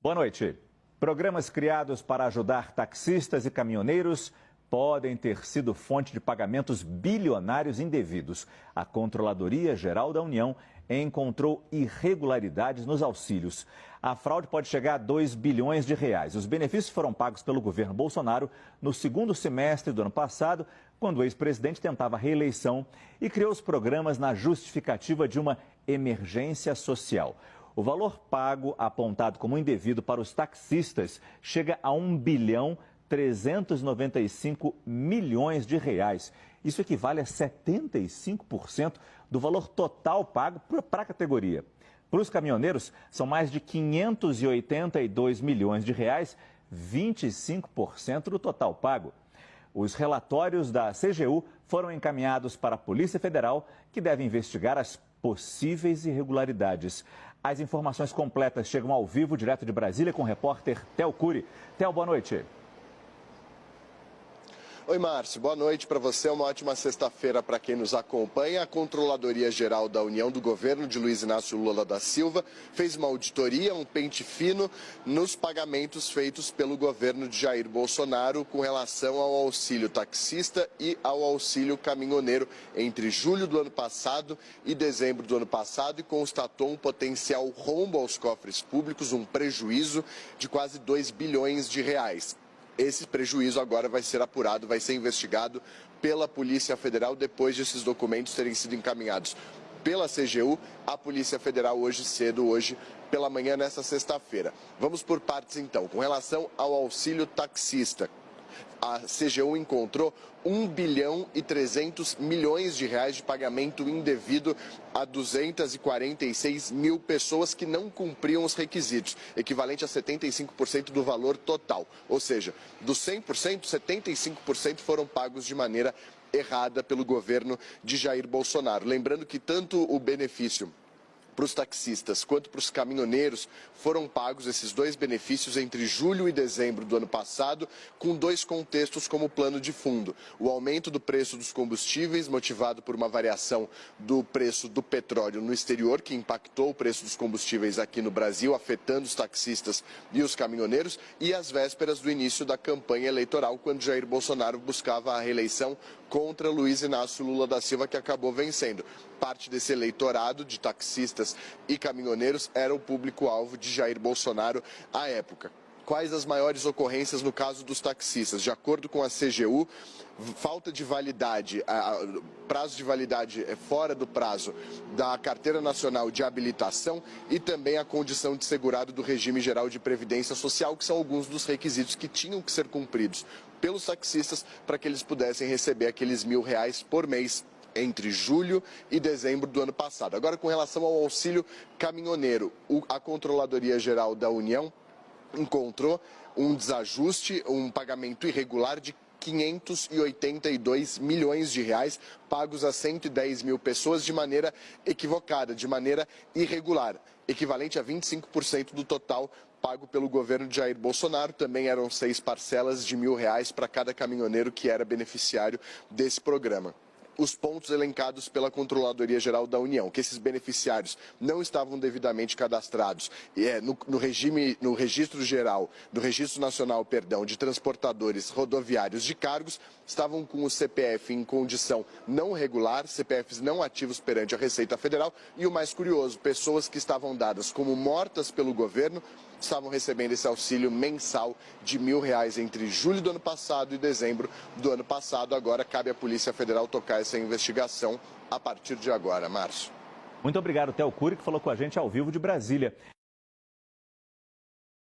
Boa noite. Programas criados para ajudar taxistas e caminhoneiros podem ter sido fonte de pagamentos bilionários indevidos. A Controladoria Geral da União encontrou irregularidades nos auxílios. A fraude pode chegar a 2 bilhões de reais. Os benefícios foram pagos pelo governo Bolsonaro no segundo semestre do ano passado, quando o ex-presidente tentava a reeleição e criou os programas na justificativa de uma emergência social. O valor pago apontado como indevido para os taxistas chega a 1 bilhão 395 milhões de reais. Isso equivale a 75% do valor total pago para a categoria. Para os caminhoneiros, são mais de 582 milhões de reais, 25% do total pago. Os relatórios da CGU foram encaminhados para a Polícia Federal, que deve investigar as possíveis irregularidades. As informações completas chegam ao vivo, direto de Brasília, com o repórter Theo Cury. Theo, boa noite. Oi, Márcio. Boa noite para você. Uma ótima sexta-feira para quem nos acompanha. A Controladoria Geral da União do Governo de Luiz Inácio Lula da Silva fez uma auditoria, um pente fino, nos pagamentos feitos pelo governo de Jair Bolsonaro com relação ao auxílio taxista e ao auxílio caminhoneiro entre julho do ano passado e dezembro do ano passado e constatou um potencial rombo aos cofres públicos, um prejuízo de quase 2 bilhões de reais. Esse prejuízo agora vai ser apurado, vai ser investigado pela Polícia Federal depois de esses documentos terem sido encaminhados pela CGU à Polícia Federal hoje cedo, hoje pela manhã, nesta sexta-feira. Vamos por partes então. Com relação ao auxílio taxista, a CGU encontrou 1 bilhão e 300 milhões de reais de pagamento indevido a 246 mil pessoas que não cumpriam os requisitos, equivalente a 75% do valor total. Ou seja, dos 100%, 75% foram pagos de maneira errada pelo governo de Jair Bolsonaro. Lembrando que tanto o benefício para os taxistas quanto para os caminhoneiros foram pagos esses dois benefícios entre julho e dezembro do ano passado, com dois contextos como plano de fundo: o aumento do preço dos combustíveis, motivado por uma variação do preço do petróleo no exterior, que impactou o preço dos combustíveis aqui no Brasil, afetando os taxistas e os caminhoneiros, e às vésperas do início da campanha eleitoral, quando Jair Bolsonaro buscava a reeleição contra Luiz Inácio Lula da Silva, que acabou vencendo. Parte desse eleitorado de taxistas e caminhoneiros era o público-alvo de Jair Bolsonaro à época. Quais as maiores ocorrências no caso dos taxistas? De acordo com a CGU, falta de validade, prazo de validade fora do prazo da Carteira Nacional de Habilitação e também a condição de segurado do Regime Geral de Previdência Social, que são alguns dos requisitos que tinham que ser cumpridos pelos taxistas para que eles pudessem receber aqueles R$ 1.000 por mês entre julho e dezembro do ano passado. Agora, com relação ao auxílio caminhoneiro, a Controladoria Geral da União encontrou um desajuste, um pagamento irregular de 582 milhões de reais pagos a 110 mil pessoas de maneira equivocada, de maneira irregular, equivalente a 25% do total pago pelo governo de Jair Bolsonaro. Também eram 6 parcelas de R$ 1.000 para cada caminhoneiro que era beneficiário desse programa. Os pontos elencados pela Controladoria Geral da União, que esses beneficiários não estavam devidamente cadastrados no Registro Geral, no Registro Nacional, de Transportadores Rodoviários de Cargos, estavam com o CPF em condição não regular, CPFs não ativos perante a Receita Federal, e o mais curioso, pessoas que estavam dadas como mortas pelo governo estavam recebendo esse auxílio mensal de R$ 1.000 entre julho do ano passado e dezembro do ano passado. Agora cabe à Polícia Federal tocar essa investigação a partir de agora, Márcio. Muito obrigado, Theo Cury, que falou com a gente ao vivo de Brasília.